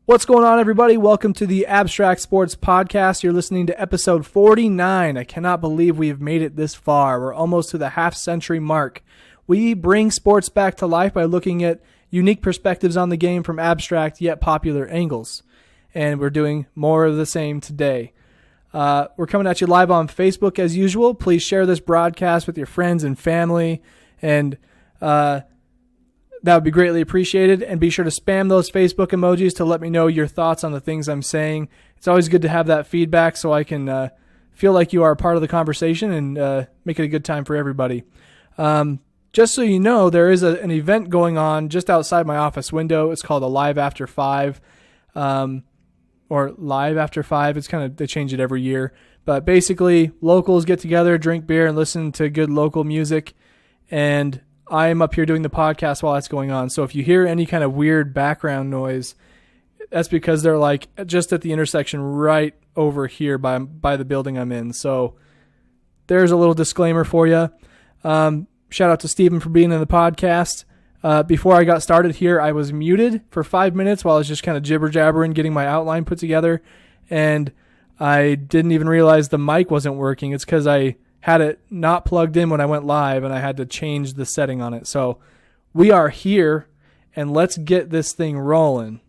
What's going on, everybody? Welcome to the Abstract Sports Podcast. You're listening to episode 49. I cannot believe we have made it this far. We're almost to the half-century mark. We bring sports back to life by looking at unique perspectives on the game from abstract yet popular angles. And we're doing more of the same today. We're coming at you live on Facebook as usual. Please share this broadcast with your friends and family, and that would be greatly appreciated. And be sure to spam those Facebook emojis to let me know your thoughts on the things I'm saying. It's always good to have that feedback so I can feel like you are a part of the conversation and make it a good time for everybody. Just so you know, there is an event going on just outside my office window. It's called a Live After 5, or Live After 5. It's kind of, they change it every year. But basically, locals get together, drink beer, and listen to good local music. And I am up here doing the podcast while that's going on. So if you hear any kind of weird background noise, that's because they're like just at the intersection right over here by the building I'm in. So there's a little disclaimer for you. Shout out to Steven for being in the podcast. Before I got started here, I was muted for 5 minutes while I was just kind of jibber-jabbering, getting my outline put together. And I didn't even realize the mic wasn't working. It's because I had it not plugged in when I went live, and I had to change the setting on it. So we are here, and let's get this thing rolling.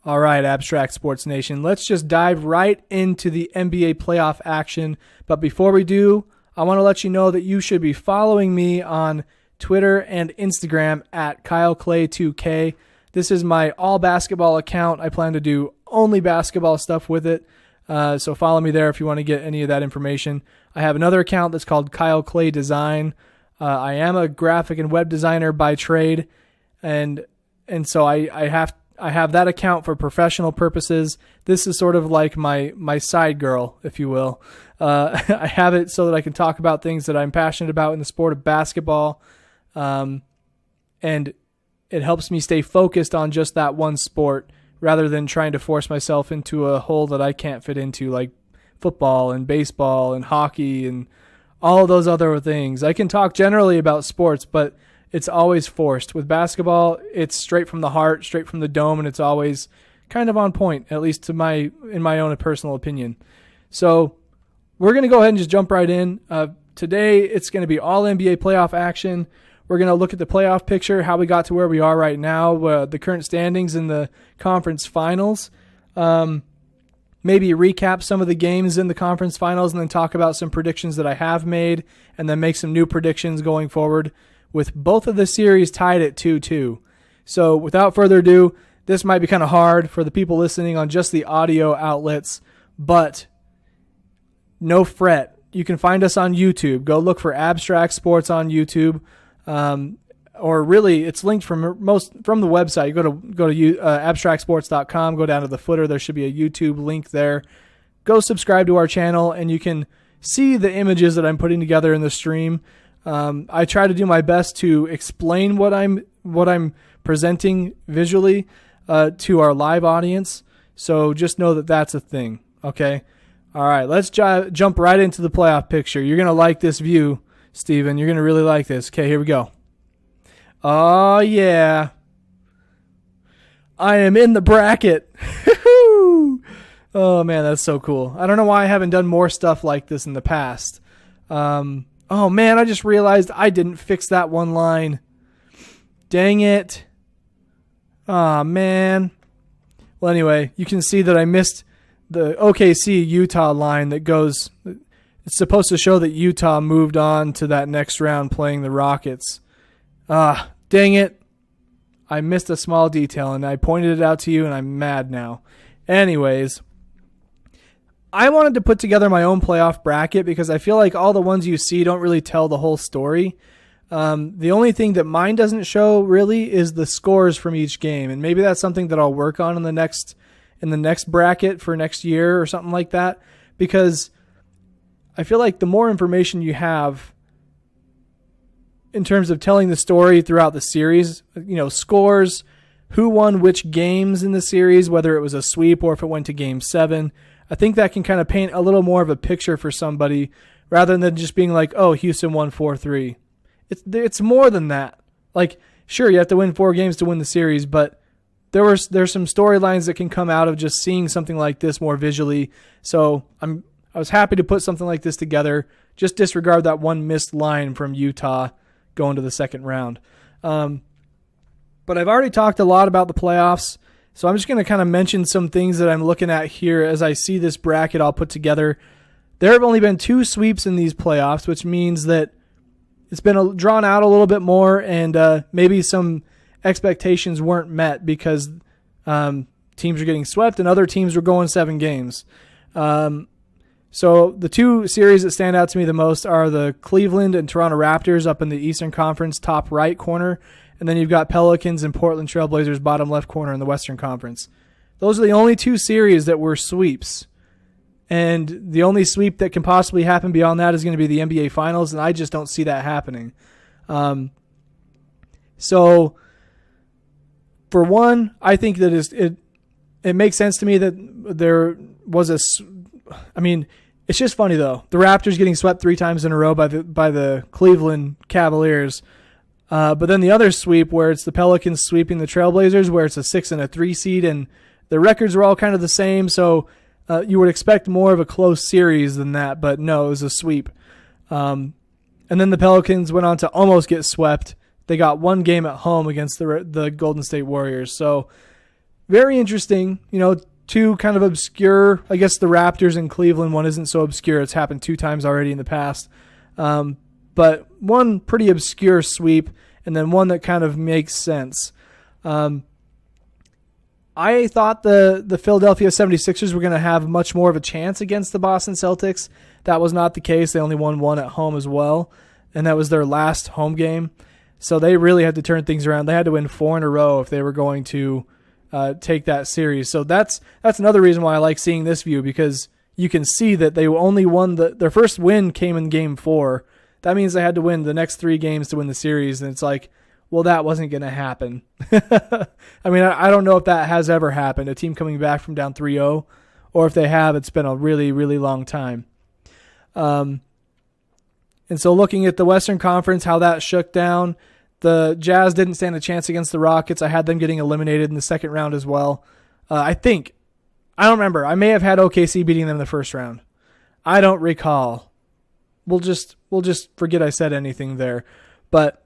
All right, Abstract Sports Nation, let's just dive right into the NBA playoff action. But before we do, I want to let you know that you should be following me on Twitter and Instagram at KyleClay2K. This is my all basketball account. I plan to do only basketball stuff with it. So follow me there if you want to get any of that information. I have another account that's called Kyle Clay Design. I am a graphic and web designer by trade, and so I have that account for professional purposes. This is sort of like my side girl, if you will. I have it so that I can talk about things that I'm passionate about in the sport of basketball. And it helps me stay focused on just that one sport rather than trying to force myself into a hole that I can't fit into, like football and baseball and hockey and all those other things. I can talk generally about sports, but it's always forced. With basketball, it's straight from the heart, straight from the dome, and it's always kind of on point, at least in my own personal opinion. So we're going to go ahead and just jump right in. Today, it's going to be all NBA playoff action. We're going to look at the playoff picture, how we got to where we are right now, the current standings in the conference finals. Maybe recap some of the games in the conference finals and then talk about some predictions that I have made and then make some new predictions going forward, with both of the series tied at 2-2. So without further ado, this might be kind of hard for the people listening on just the audio outlets, but no fret. You can find us on YouTube. Go look for Abstract Sports on YouTube, or really it's linked from the website. You go to abstractsports.com, go down to the footer. There should be a YouTube link there. Go subscribe to our channel, and you can see the images that I'm putting together in the stream. I try to do my best to explain what I'm presenting visually to our live audience. So just know that that's a thing. Okay. All right. Let's jump right into the playoff picture. You're gonna like this view, Steven. You're gonna really like this. Okay, here we go. Oh yeah. I am in the bracket. Oh man, that's so cool. I don't know why I haven't done more stuff like this in the past. Oh man, I just realized I didn't fix that one line. Dang it. Aw, man. Well, anyway, you can see that I missed the OKC-Utah line that goes... It's supposed to show that Utah moved on to that next round playing the Rockets. Dang it. I missed a small detail, and I pointed it out to you, and I'm mad now. Anyways, I wanted to put together my own playoff bracket because I feel like all the ones you see don't really tell the whole story. The only thing that mine doesn't show really is the scores from each game, and maybe that's something that I'll work on in the next bracket for next year or something like that, because I feel like the more information you have in terms of telling the story throughout the series, scores, who won which games in the series, whether it was a sweep or if it went to game 7, I think that can kind of paint a little more of a picture for somebody rather than just being like, oh, Houston won 4-3. It's more than that. Like, sure, you have to win 4 games to win the series, but there's some storylines that can come out of just seeing something like this more visually. So I was happy to put something like this together. Just disregard that one missed line from Utah going to the second round. But I've already talked a lot about the playoffs, so I'm just going to kind of mention some things that I'm looking at here as I see this bracket all put together. There have only been 2 sweeps in these playoffs, which means that it's been drawn out a little bit more, and maybe some expectations weren't met because teams are getting swept and other teams were going 7 games. So the 2 series that stand out to me the most are the Cleveland and Toronto Raptors up in the Eastern Conference top right corner, and then you've got Pelicans and Portland Trailblazers bottom left corner in the Western Conference. Those are the only 2 series that were sweeps. And the only sweep that can possibly happen beyond that is going to be the NBA Finals, and I just don't see that happening. So, for one, I think that it makes sense to me that there was it's just funny though. The Raptors getting swept 3 times in a row by the Cleveland Cavaliers. But then the other sweep where it's the Pelicans sweeping the Trailblazers, where it's a 6 and a 3 seed, and the records are all kind of the same. So you would expect more of a close series than that, but no, it was a sweep. And then the Pelicans went on to almost get swept. They got 1 game at home against the Golden State Warriors. So very interesting. 2 kind of obscure. I guess the Raptors and Cleveland one isn't so obscure. It's happened 2 times already in the past. But one pretty obscure sweep, and then one that kind of makes sense. I thought the Philadelphia 76ers were going to have much more of a chance against the Boston Celtics. That was not the case. They only won 1 at home as well, and that was their last home game. So they really had to turn things around. They had to win 4 in a row if they were going to take that series. So that's another reason why I like seeing this view, because you can see that they only won their first win came in Game 4. That means they had to win the next 3 games to win the series, and it's like, well, that wasn't going to happen. I mean, I don't know if that has ever happened, a team coming back from down 3-0, or if they have, it's been a really, really long time. And so looking at the Western Conference, how that shook down, the Jazz didn't stand a chance against the Rockets. I had them getting eliminated in the second round as well. I don't remember. I may have had OKC beating them in the first round. I don't recall. We'll just forget I said anything there. But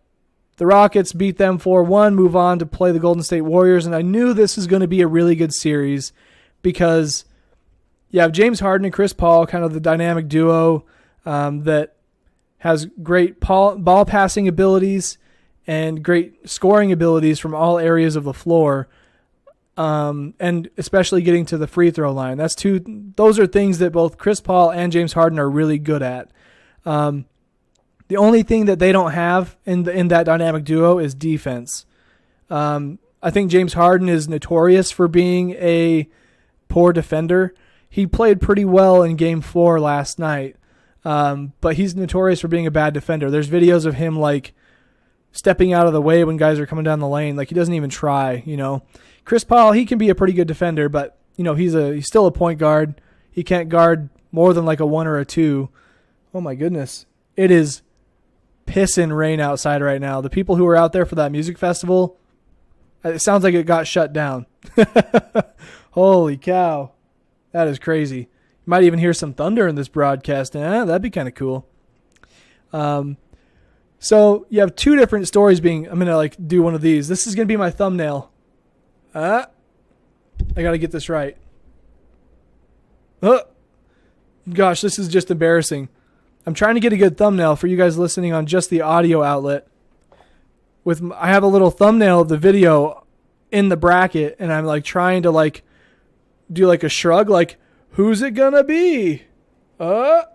the Rockets beat them 4-1, move on to play the Golden State Warriors, and I knew this was going to be a really good series because you have James Harden and Chris Paul, kind of the dynamic duo that has great ball passing abilities and great scoring abilities from all areas of the floor, and especially getting to the free throw line. Those are things that both Chris Paul and James Harden are really good at. The only thing that they don't have in that dynamic duo is defense. I think James Harden is notorious for being a poor defender. He played pretty well in Game 4 last night, but he's notorious for being a bad defender. There's videos of him like stepping out of the way when guys are coming down the lane. Like, he doesn't even try. Chris Paul, he can be a pretty good defender, but he's still a point guard. He can't guard more than like a 1 or a 2. Oh my goodness. It is pissing rain outside right now. The people who are out there for that music festival, it sounds like it got shut down. Holy cow. That is crazy. You might even hear some thunder in this broadcast. That'd be kind of cool. So you have 2 different stories I'm going to do one of these. This is going to be my thumbnail. I got to get this right. Gosh, this is just embarrassing. I'm trying to get a good thumbnail for you guys listening on just the audio outlet. I have a little thumbnail of the video in the bracket, and I'm trying to do a shrug, who's it gonna be? I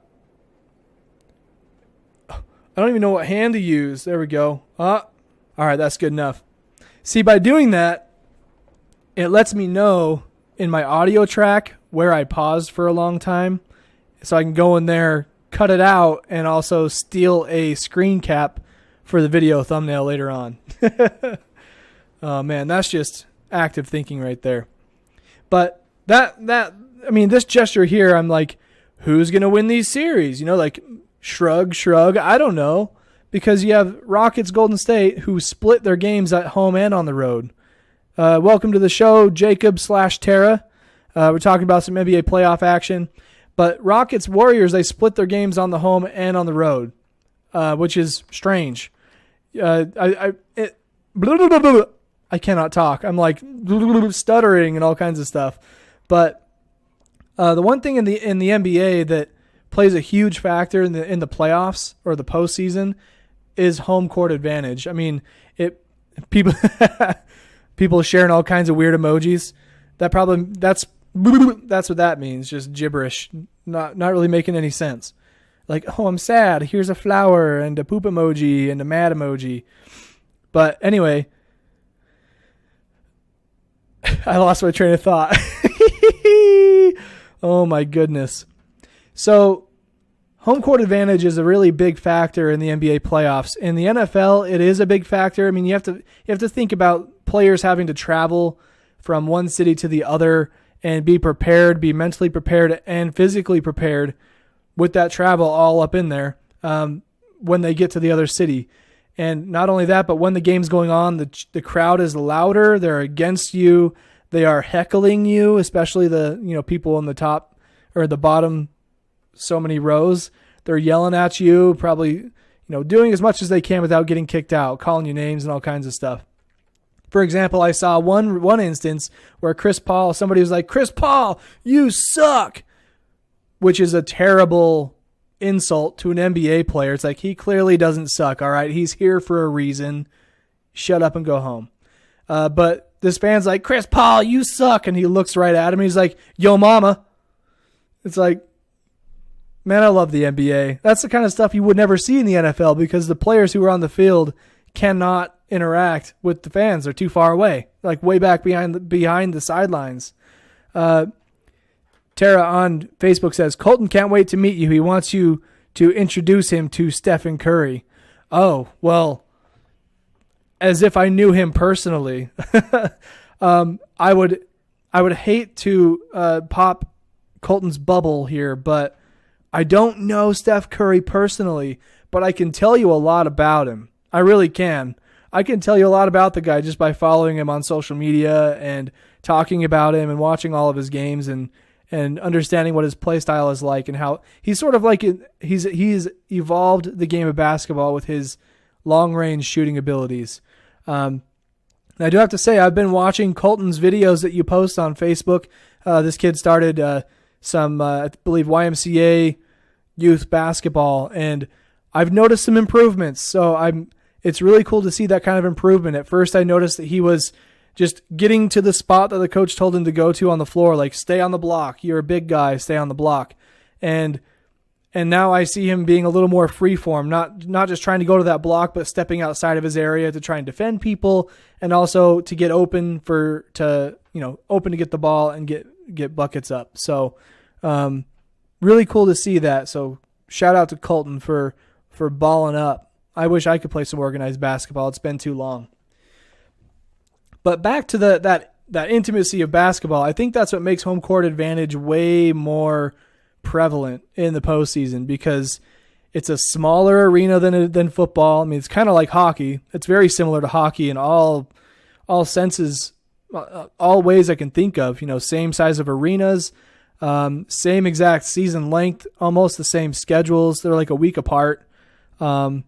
don't even know what hand to use. There we go. All right, that's good enough. See, by doing that, it lets me know in my audio track where I paused for a long time, so I can go in there, cut it out, and also steal a screen cap for the video thumbnail later on. Oh man, that's just active thinking right there. But that I mean, this gesture here, I'm like, who's going to win these series? Like shrug. I don't know. Because you have Rockets Golden State who split their games at home and on the road. Welcome to the show, Jacob/Tara. We're talking about some NBA playoff action. But Rockets Warriors, they split their games on the home and on the road, which is strange. I cannot talk. I'm like stuttering and all kinds of stuff. But the one thing in the NBA that plays a huge factor in the playoffs or the postseason is home court advantage. I mean, people sharing all kinds of weird emojis. That's what that means. Just gibberish, not really making any sense. Like, oh, I'm sad. Here's a flower and a poop emoji and a mad emoji. But anyway, I lost my train of thought. Oh my goodness. So home court advantage is a really big factor in the NBA playoffs. In the NFL, it is a big factor. I mean, you have to think about players having to travel from one city to the other and be prepared, be mentally prepared and physically prepared with that travel all up in there when they get to the other city. And not only that, but when the game's going on, the crowd is louder. They're against you. They are heckling you, especially the people in the top or the bottom so many rows. They're yelling at you, probably doing as much as they can without getting kicked out, calling you names and all kinds of stuff. For example, I saw one instance where somebody was like, Chris Paul, you suck, which is a terrible insult to an NBA player. It's like, he clearly doesn't suck, all right? He's here for a reason. Shut up and go home. But this fan's like, Chris Paul, you suck. And he looks right at him. He's like, yo, mama. It's like, man, I love the NBA. That's the kind of stuff you would never see in the NFL because the players who are on the field cannot interact with the fans. They're too far away, like way back behind the sidelines. Tara on Facebook says, Colton can't wait to meet you. He wants you to introduce him to Stephen Curry. Oh, well, as if I knew him personally. I would hate to pop Colton's bubble here, but I don't know Steph Curry personally, but I can tell you a lot about him. I really can. I can tell you a lot about the guy just by following him on social media and talking about him and watching all of his games and understanding what his play style is like and how he's sort of like he's evolved the game of basketball with his long-range shooting abilities. I do have to say, I've been watching Colton's videos that you post on Facebook. This kid started some, I believe, YMCA youth basketball, and I've noticed some improvements. So it's really cool to see that kind of improvement. At first, I noticed that he was just getting to the spot that the coach told him to go to on the floor, like stay on the block. You're a big guy, stay on the block. And now I see him being a little more freeform, not just trying to go to that block, but stepping outside of his area to try and defend people, and also to get open to get the ball and get buckets up. So, really cool to see that. So shout out to Colton for balling up. I wish I could play some organized basketball. It's been too long. But back to that intimacy of basketball, I think that's what makes home court advantage way more prevalent in the postseason because it's a smaller arena than football. I mean, it's kind of like hockey. It's very similar to hockey in all senses, all ways I can think of. Same size of arenas, same exact season length, almost the same schedules. They're like a week apart, and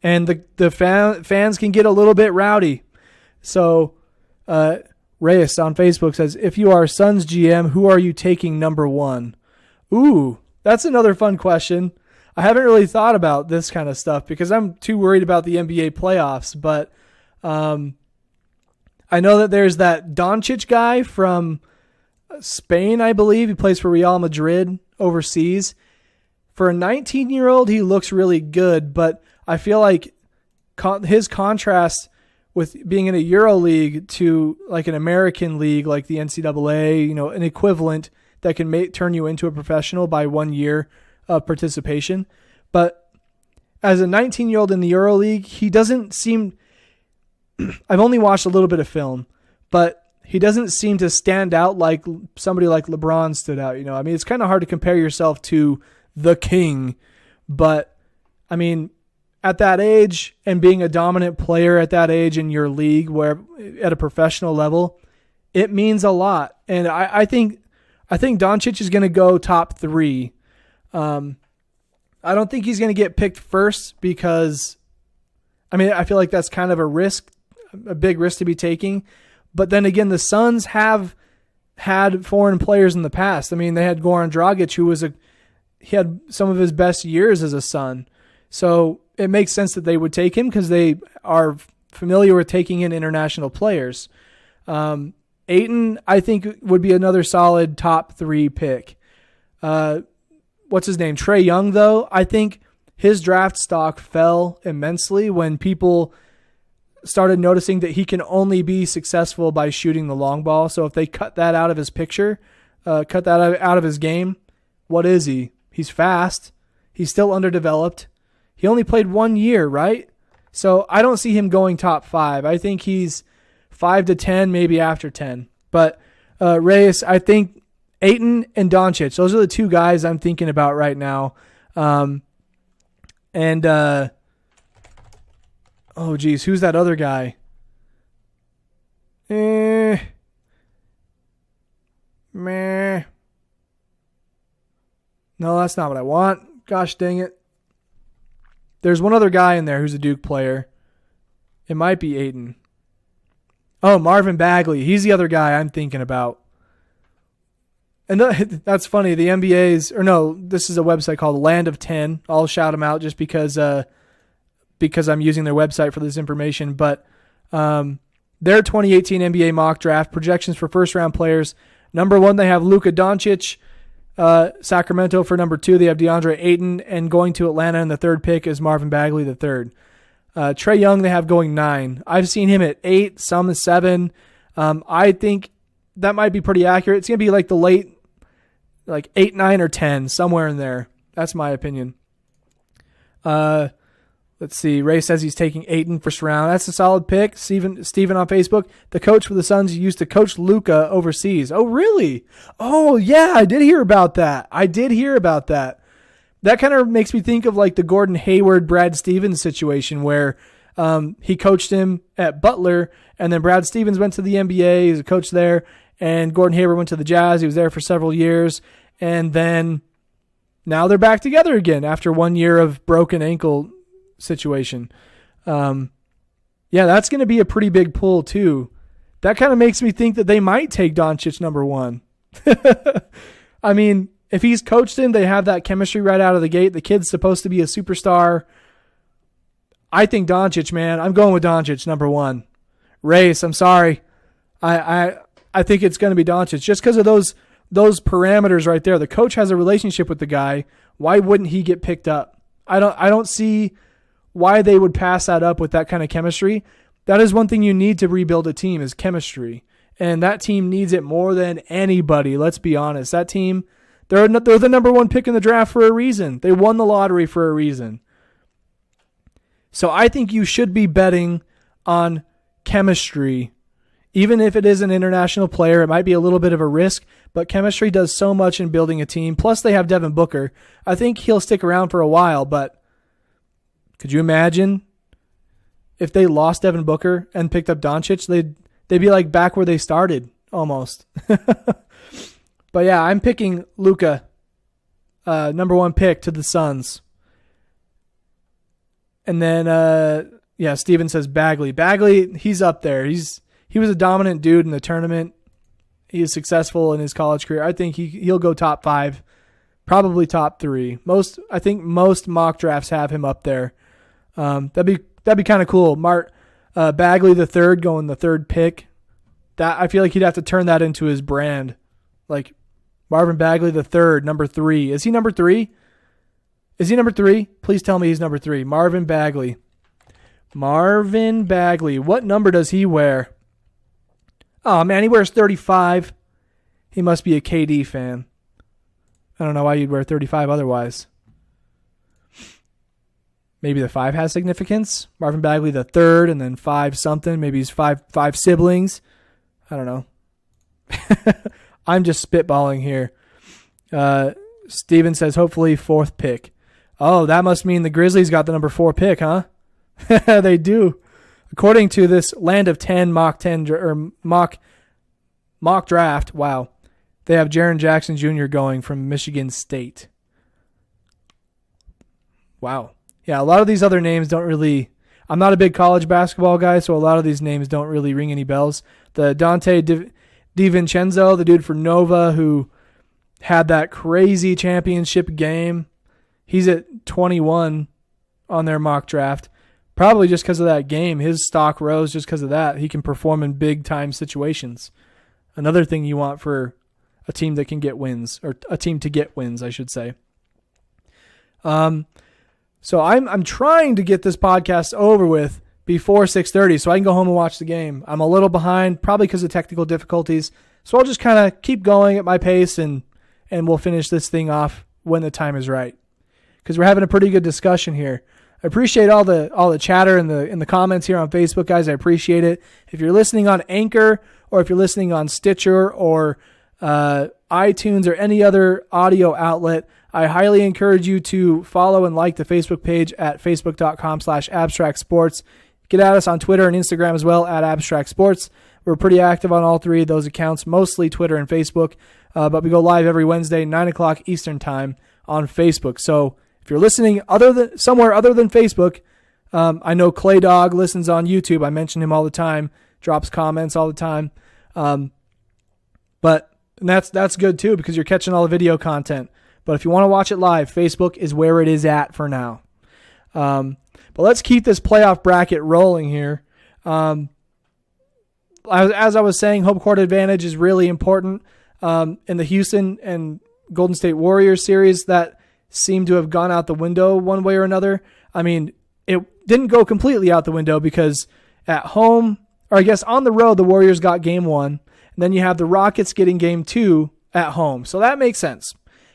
the fans can get a little bit rowdy. So, Reyes on Facebook says, if you are Suns GM, who are you taking number one? Ooh, that's another fun question. I haven't really thought about this kind of stuff because I'm too worried about the NBA playoffs, but I know that there's that Doncic guy from Spain, I believe. He plays for Real Madrid overseas. For a 19-year-old, he looks really good, but I feel like his contrast with being in a Euro league to like an American league like the NCAA, an equivalent that can turn you into a professional by 1 year of participation. But as a 19-year-old in the Euro League, he doesn't seem... I've only watched a little bit of film, but he doesn't seem to stand out like somebody like LeBron stood out. I mean, it's kind of hard to compare yourself to the king, but I mean, at that age and being a dominant player at that age in your league, where at a professional level, it means a lot. And I think Doncic is going to go top 3. I don't think he's going to get picked first because, I mean, I feel like that's kind of a big risk to be taking. But then again, the Suns have had foreign players in the past. I mean, they had Goran Dragic, he had some of his best years as a Sun. So it makes sense that they would take him because they are familiar with taking in international players. Ayton, I think, would be another solid top 3 pick. What's his name? Trae Young, though, I think his draft stock fell immensely when people started noticing that he can only be successful by shooting the long ball. So if they cut that out of his picture, cut that out of his game, what is he? He's fast. He's still underdeveloped. He only played 1 year, right? So I don't see him going top 5. I think he's 5 to 10, maybe after 10. But Reyes, I think Ayton and Doncic, those are the 2 guys I'm thinking about right now. Oh, geez, who's that other guy? Meh. No, that's not what I want. Gosh dang it. There's one other guy in there who's a Duke player. It might be Ayton. Oh, Marvin Bagley. He's the other guy I'm thinking about. And that's funny. The NBA's, or no, this is a website called Land of 10. I'll shout them out just because I'm using their website for this information. But their 2018 NBA mock draft projections for first-round players. Number 1, they have Luka Doncic. Sacramento for number 2, they have DeAndre Ayton. And going to Atlanta in the 3rd pick is Marvin Bagley, the 3rd. Trae Young, they have going 9. I've seen him at 8, some at 7. I think that might be pretty accurate. It's going to be like the late, like 8, 9, or 10, somewhere in there. That's my opinion. Let's see. Ray says he's taking Ayton first round. That's a solid pick. Steven on Facebook. The coach for the Suns used to coach Luka overseas. Oh, really? Oh, yeah, I did hear about that. That kind of makes me think of like the Gordon Hayward, Brad Stevens situation where he coached him at Butler, and then Brad Stevens went to the NBA. He's a coach there, and Gordon Hayward went to the Jazz. He was there for several years, and then now they're back together again after 1 year of broken ankle situation. Yeah, that's going to be a pretty big pull too. That kind of makes me think that they might take Doncic number 1. I mean, if he's coached him, they have that chemistry right out of the gate. The kid's supposed to be a superstar. I think Doncic, man. I'm going with Doncic number 1. Race, I'm sorry. I think it's going to be Doncic just because of those parameters right there. The coach has a relationship with the guy. Why wouldn't he get picked up? I don't see why they would pass that up with that kind of chemistry. That is one thing you need to rebuild a team is chemistry. And that team needs it more than anybody. Let's be honest. That team, they're the number 1 pick in the draft for a reason. They won the lottery for a reason. So I think you should be betting on chemistry. Even if it is an international player, it might be a little bit of a risk, but chemistry does so much in building a team. Plus they have Devin Booker. I think he'll stick around for a while, but could you imagine if they lost Devin Booker and picked up Doncic? They'd be like back where they started almost. But yeah, I'm picking Luka, number 1 pick to the Suns. And then, Steven says Bagley. Bagley, he's up there. He was a dominant dude in the tournament. He is successful in his college career. I think he'll go top 5, probably top 3. I think most mock drafts have him up there. That'd be kind of cool. Bagley the 3rd going the 3rd pick. That I feel like he'd have to turn that into his brand. Like Marvin Bagley the 3rd, number 3. Is he number 3? Is he number 3? Please tell me he's number 3. Marvin Bagley. What number does he wear? Oh, man, he wears 35. He must be a KD fan. I don't know why you'd wear 35 otherwise. Maybe the 5 has significance. Marvin Bagley the 3rd and then 5 something. Maybe he's five siblings. I don't know. I'm just spitballing here. Steven says, hopefully 4th pick. Oh, that must mean the Grizzlies got the number 4 pick, huh? They do. According to this Land of 10 mock draft, wow, they have Jaren Jackson Jr. going from Michigan State. Wow. Yeah, a lot of these other names don't really... I'm not a big college basketball guy, so a lot of these names don't really ring any bells. The Dante DiVincenzo, the dude for Nova who had that crazy championship game, he's at 21 on their mock draft. Probably just because of that game. His stock rose just because of that. He can perform in big-time situations. Another thing you want for a team that can get wins, or a team to get wins, I should say. So I'm trying to get this podcast over with before 6:30 so I can go home and watch the game. I'm a little behind, probably because of technical difficulties. So I'll just kind of keep going at my pace and we'll finish this thing off when the time is right. Because we're having a pretty good discussion here. I appreciate all the chatter in the comments here on Facebook, guys. I appreciate it. If you're listening on Anchor, or if you're listening on Stitcher or iTunes or any other audio outlet, I highly encourage you to follow and like the Facebook page at facebook.com/abstractsports. Get at us on Twitter and Instagram as well at Abstract Sports. We're pretty active on all 3 of those accounts, mostly Twitter and Facebook, but we go live every Wednesday, 9 o'clock Eastern Time on Facebook. So if you're listening somewhere other than Facebook, I know Clay Dog listens on YouTube. I mention him all the time, drops comments all the time. But that's good too because you're catching all the video content. But if you want to watch it live, Facebook is where it is at for now. But let's keep this playoff bracket rolling here. As I was saying, home court advantage is really important in the Houston and Golden State Warriors series that seem to have gone out the window one way or another. I mean, it didn't go completely out the window because at home, or I guess on the road, the Warriors got game 1. And then you have the Rockets getting game 2 at home. So that makes sense.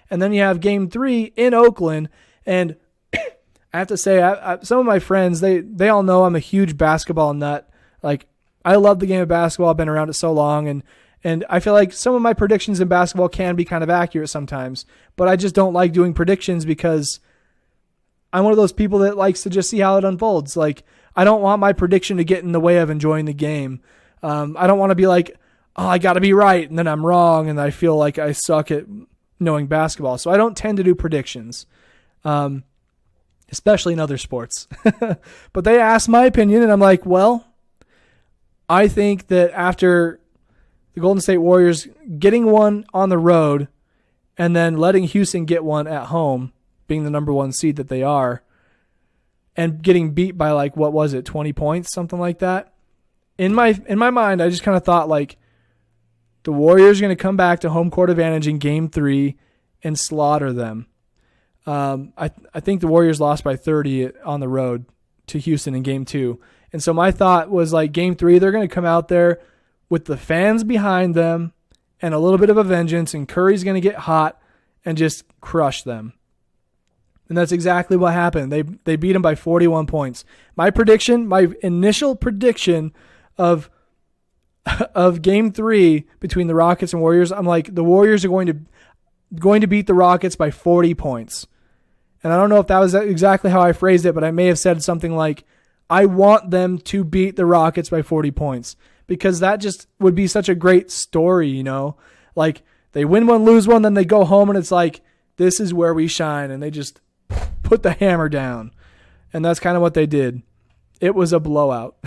And then you have game 3 in Oakland. And I have to say, some of my friends, they all know I'm a huge basketball nut. Like, I love the game of basketball. I've been around it so long. And I feel like some of my predictions in basketball can be kind of accurate sometimes. But I just don't like doing predictions because I'm one of those people that likes to just see how it unfolds. Like, I don't want my prediction to get in the way of enjoying the game. I don't want to be like, oh, I got to be right, and then I'm wrong, and I feel like I suck at knowing basketball. So I don't tend to do predictions, especially in other sports. But they asked my opinion, and I'm like, well, I think that after the Golden State Warriors getting one on the road and then letting Houston get one at home, being the number 1 seed that they are, and getting beat by 20 points, something like that. In my mind, I just kind of thought the Warriors are going to come back to home court advantage in game 3 and slaughter them. I think the Warriors lost by 30 on the road to Houston in game 2. And so my thought was game 3, they're going to come out there with the fans behind them and a little bit of a vengeance, and Curry's going to get hot and just crush them. And that's exactly what happened. They beat them by 41 points. My initial prediction of game 3 between the Rockets and Warriors, I'm like, the Warriors are going to beat the Rockets by 40 points. And I don't know if that was exactly how I phrased it, but I may have said something like, I want them to beat the Rockets by 40 points. Because that just would be such a great story, you know? Like, they win one, lose one, then they go home and it's like, this is where we shine. And they just put the hammer down. And that's kind of what they did. It was a blowout.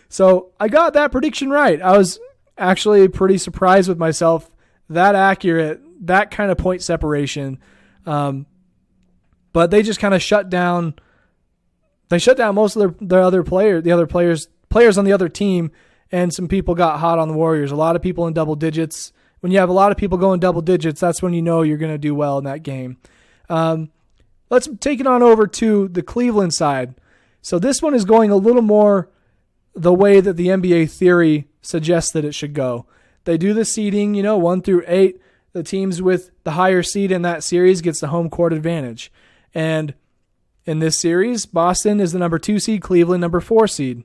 So I got that prediction right. I was actually pretty surprised with myself. That accurate, that kind of point separation. But they just kind of shut down. They shut down most of the other players on the other team, and some people got hot on the Warriors. A lot of people in double digits. When you have a lot of people going double digits, that's when you know you're going to do well in that game. Let's take it on over to the Cleveland side. So this one is going a little more the way that the NBA theory suggests that it should go. They do the seeding, 1 through 8. The teams with the higher seed in that series gets the home court advantage. And in this series, Boston is the number 2 seed, Cleveland number 4 seed.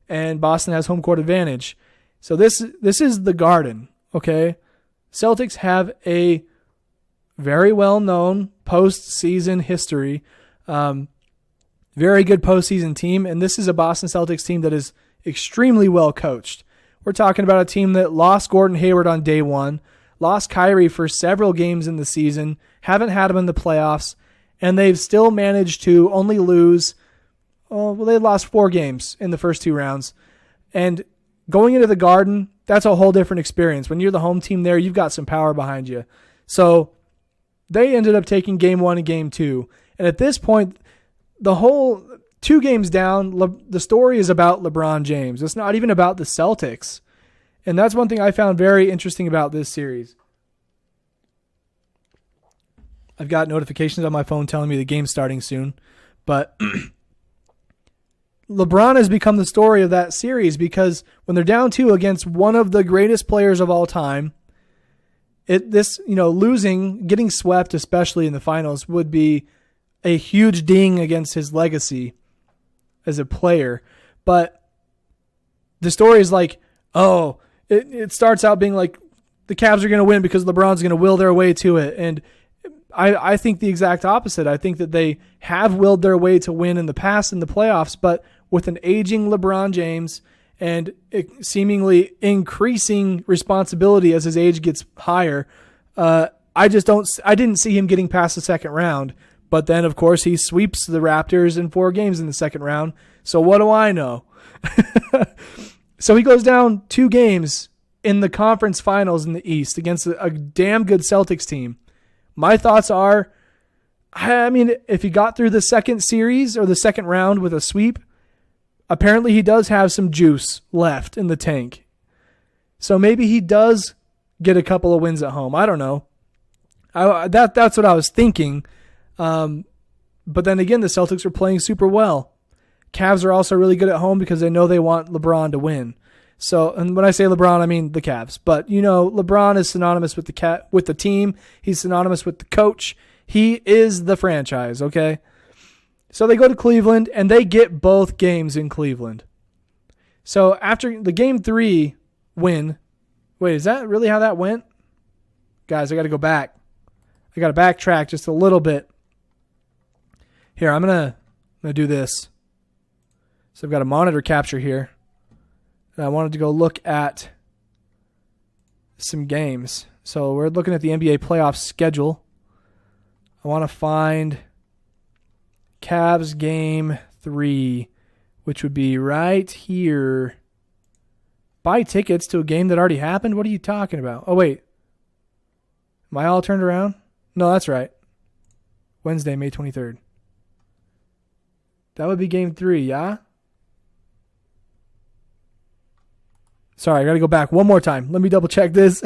And Boston has home court advantage. So this is the Garden, okay? Celtics have a very well-known postseason history, very good postseason team, and this is a Boston Celtics team that is extremely well coached. We're talking about a team that lost Gordon Hayward on day one, lost Kyrie for several games in the season, haven't had him in the playoffs, and they've still managed to only lose, they lost 4 games in the first 2 rounds. And going into the Garden, that's a whole different experience. When you're the home team there, you've got some power behind you. So they ended up taking game 1 and game 2. And at this point, the whole 2 games down, the story is about LeBron James. It's not even about the Celtics. And that's one thing I found very interesting about this series. I've got notifications on my phone telling me the game's starting soon. But LeBron has become the story of that series because when they're down 2 against one of the greatest players of all time, losing, getting swept, especially in the finals, would be a huge ding against his legacy as a player. But the story is like, it starts out being like the Cavs are going to win because LeBron's going to will their way to it. And I think the exact opposite. I think that they have willed their way to win in the past in the playoffs, but with an aging LeBron James and seemingly increasing responsibility as his age gets higher, I didn't see him getting past the second round. But then, of course, he sweeps the Raptors in 4 games in the second round. So what do I know? So he goes down 2 games in the conference finals in the East against a damn good Celtics team. My thoughts are, if he got through the second series or the second round with a sweep, apparently he does have some juice left in the tank. So maybe he does get a couple of wins at home. I don't know. That's what I was thinking. But then again, the Celtics are playing super well. Cavs are also really good at home because they know they want LeBron to win. So, and when I say LeBron, I mean the Cavs. But LeBron is synonymous with the team. He's synonymous with the coach. He is the franchise. Okay. So they go to Cleveland and they get both games in Cleveland. So after the game 3 win, wait, is that really how that went? Guys, I got to go back. I got to backtrack just a little bit. Here, I'm gonna do this. So I've got a monitor capture here. And I wanted to go look at some games. So we're looking at the NBA playoff schedule. I want to find Cavs game 3, which would be right here. Buy tickets to a game that already happened? What are you talking about? Oh, wait. Am I all turned around? No, that's right. Wednesday, May 23rd. That would be game 3, yeah? Sorry, I got to go back one more time. Let me double check this.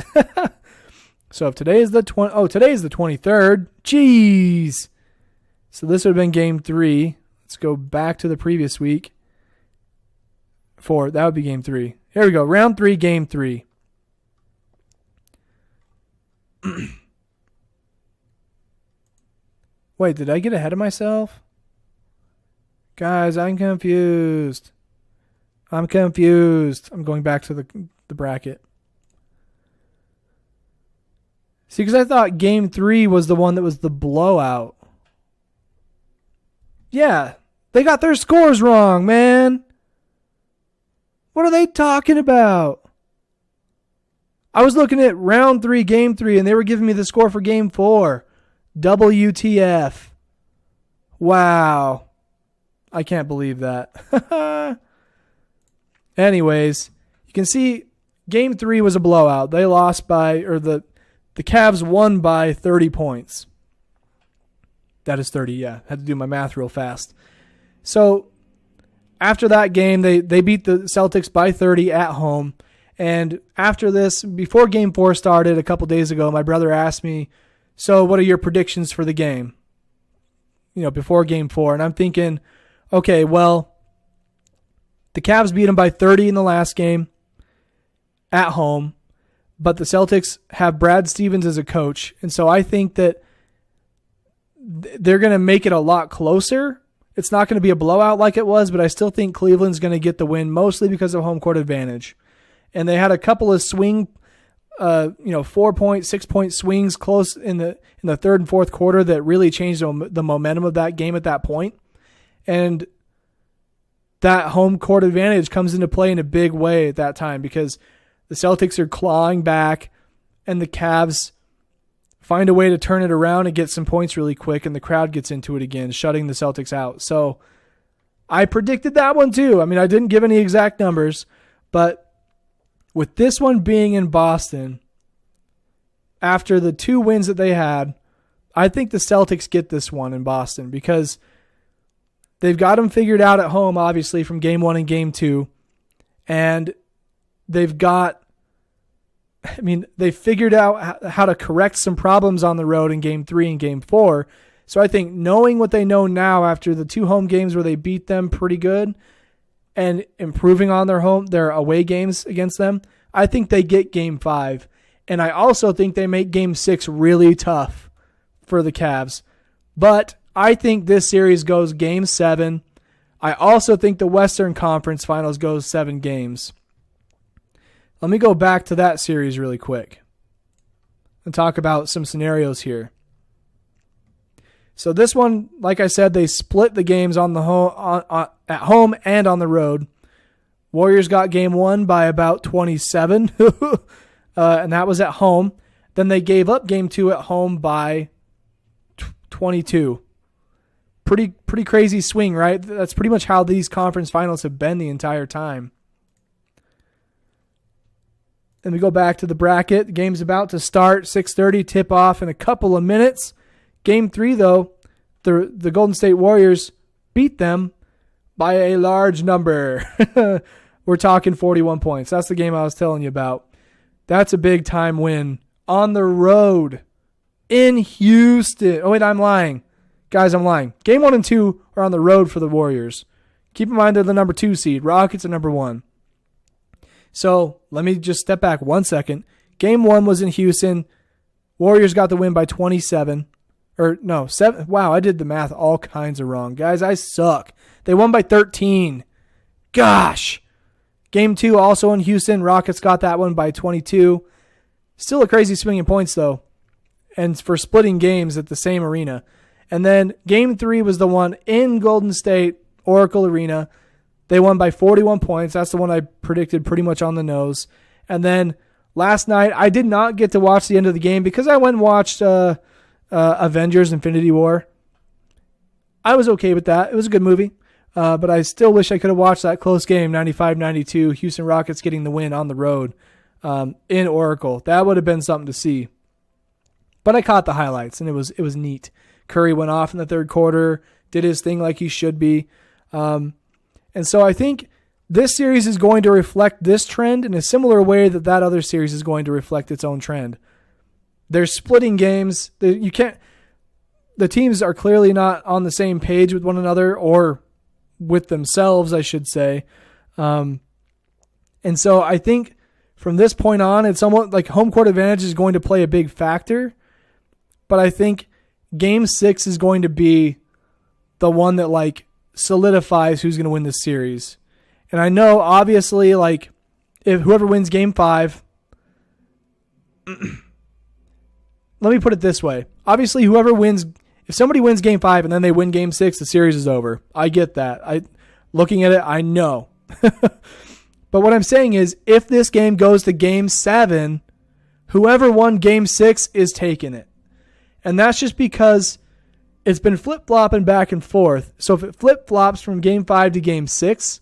So if today is the 23rd. Jeez. So this would have been game 3. Let's go back to the previous week. 4. That would be game 3. Here we go. Round 3, game 3. Wait, did I get ahead of myself? Guys, I'm confused. I'm going back to the bracket. See, because I thought game 3 was the one that was the blowout. Yeah, they got their scores wrong, man. What are they talking about? I was looking at round 3, game 3, and they were giving me the score for game 4. WTF. Wow. I can't believe that. Anyways, you can see game 3 was a blowout. They lost the Cavs won by 30 points. That is 30, yeah. Had to do my math real fast. So after that game, they beat the Celtics by 30 at home. And after this, before game 4 started a couple days ago, my brother asked me, so what are your predictions for the game? Before game 4. And I'm thinking, okay, well, the Cavs beat them by 30 in the last game at home, but the Celtics have Brad Stevens as a coach. And so I think that they're going to make it a lot closer. It's not going to be a blowout like it was, but I still think Cleveland's going to get the win, mostly because of home court advantage. and they had a couple of 4-point, 6-point swings close in the third and fourth quarter that really changed the momentum of that game at that point. And that home court advantage comes into play in a big way at that time because the Celtics are clawing back and the Cavs find a way to turn it around and get some points really quick, and the crowd gets into it again, shutting the Celtics out. So I predicted that one too. I mean, I didn't give any exact numbers, but with this one being in Boston, after the 2 wins that they had, I think the Celtics get this one in Boston because they've got them figured out at home, obviously, from Game 1 and Game 2. And they figured out how to correct some problems on the road in Game 3 and Game 4. So I think knowing what they know now after the 2 home games where they beat them pretty good and improving on their away games against them, I think they get Game 5. And I also think they make Game 6 really tough for the Cavs. But I think this series goes Game 7. I also think the Western Conference Finals goes 7 games. Let me go back to that series really quick and talk about some scenarios here. So this one, like I said, they split the games at home and on the road. Warriors got Game 1 by about 27, and that was at home. Then they gave up Game 2 at home by 22. Pretty crazy swing, right? That's pretty much how these conference finals have been the entire time. Then we go back to the bracket. The game's about to start. 6:30 tip off in a couple of minutes. Game 3, though, the Golden State Warriors beat them by a large number. We're talking 41 points. That's the game I was telling you about. That's a big time win on the road in Houston. Oh, wait, I'm lying. Guys, I'm lying. Game 1 and 2 are on the road for the Warriors. Keep in mind they're the number 2 seed. Rockets are number 1. So let me just step back 1 second. Game 1 was in Houston. Warriors got the win by 27. Or no, 7. Wow, I did the math all kinds of wrong. Guys, I suck. They won by 13. Gosh. Game 2 also in Houston. Rockets got that one by 22. Still a crazy swing in points, though. And for splitting games at the same arena. And then Game 3 was the one in Golden State, Oracle Arena. They won by 41 points. That's the one I predicted pretty much on the nose. And then last night, I did not get to watch the end of the game because I went and watched Avengers Infinity War. I was okay with that. It was a good movie. But I still wish I could have watched that close game, 95-92, Houston Rockets getting the win on the road in Oracle. That would have been something to see. But I caught the highlights, and it was neat. Curry went off in the third quarter, did his thing like he should be. And so I think this series is going to reflect this trend in a similar way that other series is going to reflect its own trend. They're splitting games. The teams are clearly not on the same page with one another or with themselves, I should say. And so I think from this point on, it's somewhat like home court advantage is going to play a big factor. But I think Game 6 is going to be the one that solidifies who's going to win this series. And I know, obviously, if whoever wins Game 5, let me put it this way. Obviously, if somebody wins Game 5 and then they win Game 6, the series is over. I get that. Looking at it, I know. But what I'm saying is, if this game goes to Game 7, whoever won Game 6 is taking it. And that's just because it's been flip-flopping back and forth. So if it flip-flops from Game 5 to Game 6,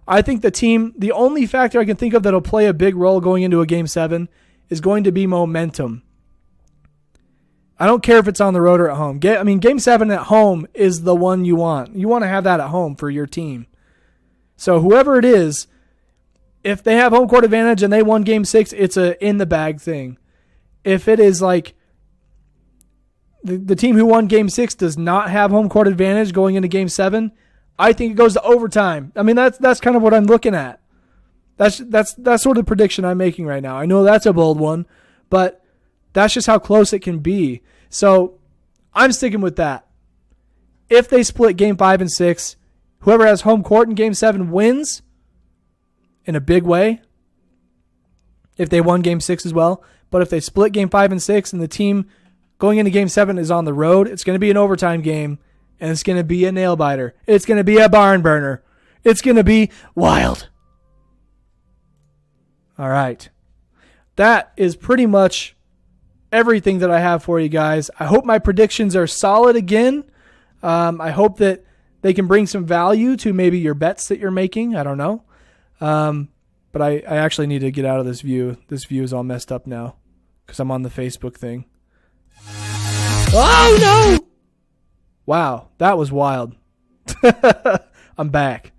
I think the only factor I can think of that'll play a big role going into a Game 7 is going to be momentum. I don't care if it's on the road or at home. Game 7 at home is the one you want. You want to have that at home for your team. So whoever it is, if they have home court advantage and they won Game 6, it's a in-the-bag thing. If it is the team who won Game 6 does not have home court advantage going into Game 7, I think it goes to overtime. That's kind of what I'm looking at. That's sort of the prediction I'm making right now. I know that's a bold one, but that's just how close it can be. So I'm sticking with that. If they split Game 5 and 6, whoever has home court in Game 7 wins in a big way. if they won Game 6 as well. But if they split Game 5 and 6 and the team going into Game 7 is on the road, it's going to be an overtime game, and it's going to be a nail-biter. It's going to be a barn burner. It's going to be wild. All right. That is pretty much everything that I have for you guys. I hope my predictions are solid again. I hope that they can bring some value to maybe your bets that you're making. I don't know. But I actually need to get out of this view. This view is all messed up now because I'm on the Facebook thing. Oh, no! Wow, that was wild. I'm back.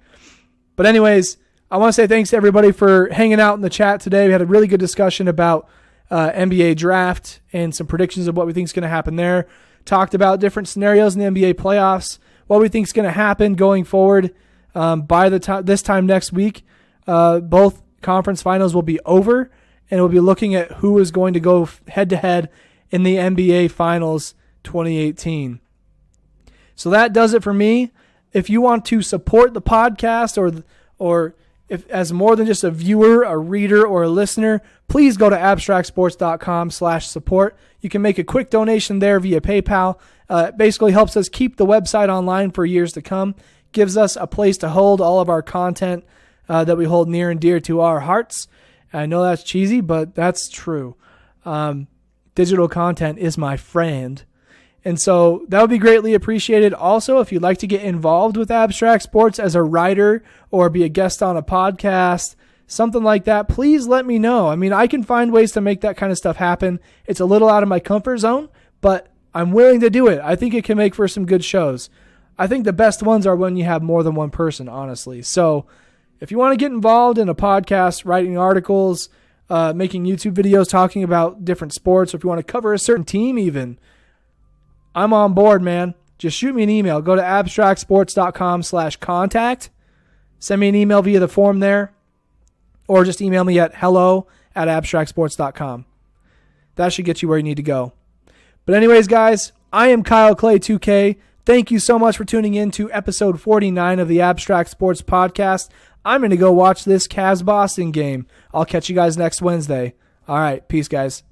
But anyways, I want to say thanks to everybody for hanging out in the chat today. We had a really good discussion about NBA draft and some predictions of what we think is going to happen there. Talked about different scenarios in the NBA playoffs, what we think is going to happen going forward. By the time this time next week, both conference finals will be over, and we'll be looking at who is going to go head-to-head in the NBA Finals 2018. So that does it for me. If you want to support the podcast or if as more than just a viewer, a reader, or a listener, please go to abstractsports.com/support. You can make a quick donation there via PayPal. It basically helps us keep the website online for years to come, gives us a place to hold all of our content that we hold near and dear to our hearts. I know that's cheesy, but that's true. Digital content is my friend. And so that would be greatly appreciated. Also, if you'd like to get involved with Abstract Sports as a writer or be a guest on a podcast, something like that, please let me know. I mean, I can find ways to make that kind of stuff happen. It's a little out of my comfort zone, but I'm willing to do it. I think it can make for some good shows. I think the best ones are when you have more than one person, honestly. So if you want to get involved in a podcast, writing articles, making YouTube videos talking about different sports, or if you want to cover a certain team even, I'm on board, man. Just shoot me an email. Go to abstractsports.com/contact. Send me an email via the form there, or just email me at hello@abstractsports.com. That should get you where you need to go. But anyways, guys, I am Kyle Clay 2K. Thank you so much for tuning in to episode 49 of the Abstract Sports Podcast. I'm going to go watch this Cavs-Boston game. I'll catch you guys next Wednesday. All right, peace, guys.